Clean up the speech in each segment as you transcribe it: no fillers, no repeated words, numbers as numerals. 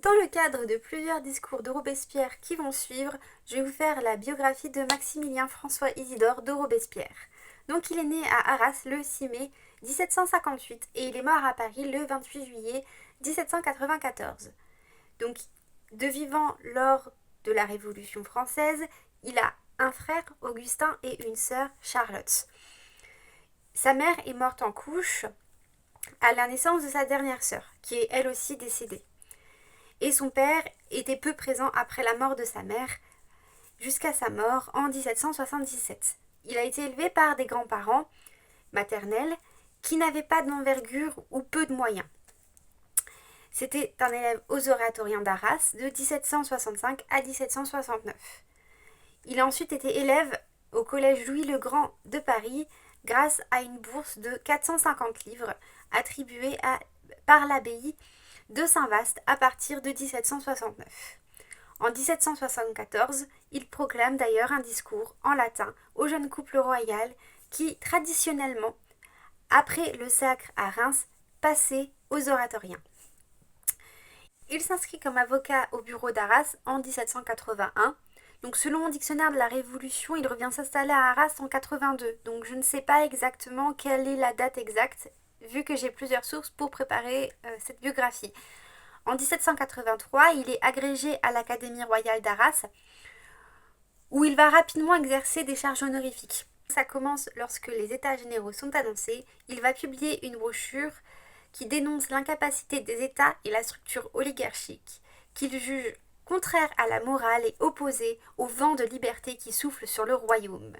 Dans le cadre de plusieurs discours de Robespierre qui vont suivre, je vais vous faire la biographie de Maximilien François Isidore de Robespierre. Donc il est né à Arras le 6 mai 1758 et il est mort à Paris le 28 juillet 1794. Donc de vivant lors de la Révolution française, il a un frère, Augustin, et une sœur, Charlotte. Sa mère est morte en couche à la naissance de sa dernière sœur, qui est elle aussi décédée. Et son père était peu présent après la mort de sa mère, jusqu'à sa mort en 1777. Il a été élevé par des grands-parents maternels qui n'avaient pas d'envergure ou peu de moyens. C'était un élève aux oratoriens d'Arras de 1765 à 1769. Il a ensuite été élève au collège Louis-le-Grand de Paris grâce à une bourse de 450 livres attribuée par l'abbaye de Saint-Vaast à partir de 1769. En 1774, il proclame d'ailleurs un discours en latin au jeune couple royal qui, traditionnellement, après le sacre à Reims, passait aux oratoriens. Il s'inscrit comme avocat au bureau d'Arras en 1781. Donc selon mon dictionnaire de la Révolution, il revient s'installer à Arras en 82. Donc je ne sais pas exactement quelle est la date exacte, vu que j'ai plusieurs sources pour préparer cette biographie. En 1783, il est agrégé à l'Académie royale d'Arras, où il va rapidement exercer des charges honorifiques. Ça commence lorsque les États généraux sont annoncés. Il va publier une brochure qui dénonce l'incapacité des États et la structure oligarchique, qu'il juge contraire à la morale et opposée au vent de liberté qui souffle sur le royaume.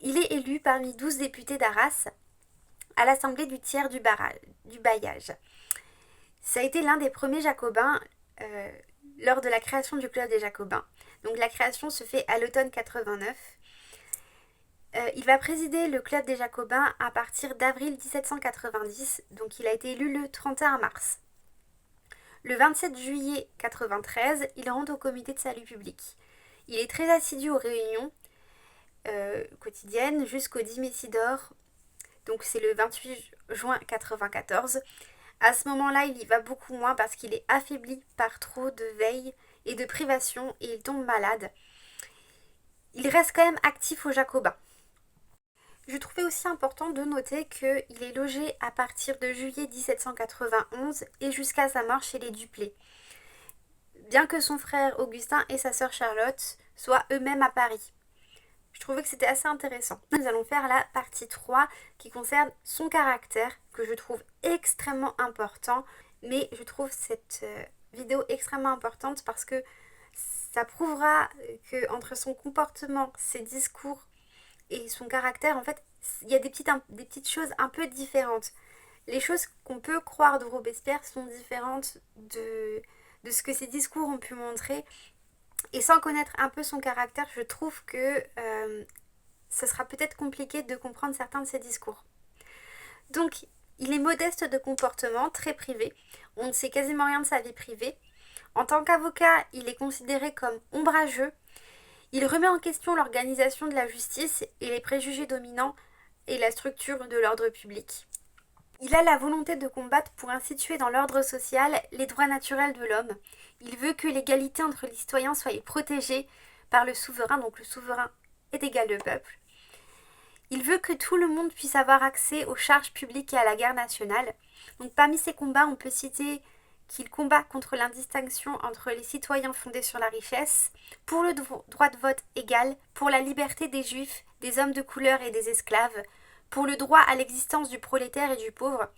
Il est élu parmi 12 députés d'Arras à l'Assemblée du tiers du bailliage. Ça a été l'un des premiers jacobins lors de la création du Club des Jacobins. Donc la création se fait à l'automne 89. Il va présider le Club des Jacobins à partir d'avril 1790, donc il a été élu le 31 mars. Le 27 juillet 93, il rentre au comité de salut public. Il est très assidu aux réunions quotidiennes jusqu'au 10 Messidor, donc c'est le 28 juin 94. À ce moment-là, il y va beaucoup moins parce qu'il est affaibli par trop de veille et de privation et il tombe malade. Il reste quand même actif aux Jacobins. Je trouvais aussi important de noter qu'il est logé à partir de juillet 1791 et jusqu'à sa mort chez les Duplay, bien que son frère Augustin et sa sœur Charlotte soient eux-mêmes à Paris. Je trouvais que c'était assez intéressant. Nous allons faire la partie 3 qui concerne son caractère, que je trouve extrêmement important, mais je trouve cette vidéo extrêmement importante parce que ça prouvera que entre son comportement, ses discours et son caractère, en fait, il y a des petites choses un peu différentes. Les choses qu'on peut croire de Robespierre sont différentes de ce que ses discours ont pu montrer. Et sans connaître un peu son caractère, je trouve que ce sera peut-être compliqué de comprendre certains de ses discours. Donc, il est modeste de comportement, très privé. On ne sait quasiment rien de sa vie privée. En tant qu'avocat, il est considéré comme ombrageux. Il remet en question l'organisation de la justice et les préjugés dominants et la structure de l'ordre public. Il a la volonté de combattre pour instituer dans l'ordre social les droits naturels de l'homme. Il veut que l'égalité entre les citoyens soit protégée par le souverain, donc le souverain est égal au peuple. Il veut que tout le monde puisse avoir accès aux charges publiques et à la guerre nationale. Donc parmi ces combats, on peut citer qu'il combat contre l'indistinction entre les citoyens fondés sur la richesse, pour le droit de vote égal, pour la liberté des juifs, des hommes de couleur et des esclaves, pour le droit à l'existence du prolétaire et du pauvre.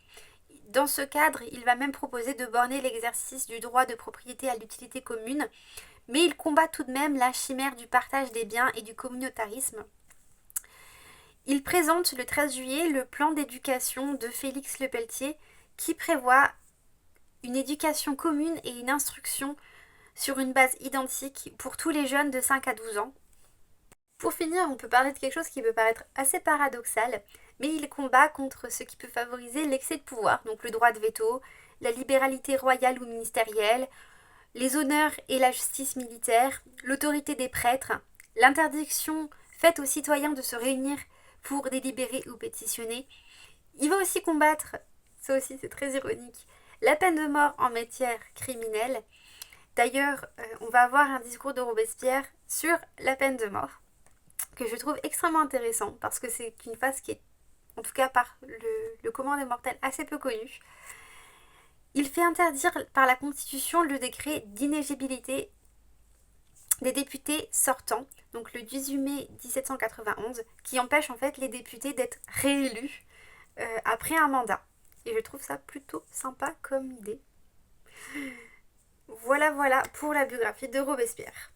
Dans ce cadre, il va même proposer de borner l'exercice du droit de propriété à l'utilité commune, mais il combat tout de même la chimère du partage des biens et du communautarisme. Il présente le 13 juillet le plan d'éducation de Félix Lepelletier qui prévoit une éducation commune et une instruction sur une base identique pour tous les jeunes de 5 à 12 ans. Pour finir, on peut parler de quelque chose qui peut paraître assez paradoxal, mais il combat contre ce qui peut favoriser l'excès de pouvoir, donc le droit de veto, la libéralité royale ou ministérielle, les honneurs et la justice militaire, l'autorité des prêtres, l'interdiction faite aux citoyens de se réunir pour délibérer ou pétitionner. Il va aussi combattre, ça aussi c'est très ironique, la peine de mort en matière criminelle. D'ailleurs, on va avoir un discours de Robespierre sur la peine de mort, que je trouve extrêmement intéressant, parce que c'est une phase qui est, en tout cas par le commun des mortels, assez peu connue. Il fait interdire par la Constitution le décret d'inéligibilité des députés sortants, donc le 18 mai 1791, qui empêche en fait les députés d'être réélus après un mandat. Et je trouve ça plutôt sympa comme idée. Voilà pour la biographie de Robespierre.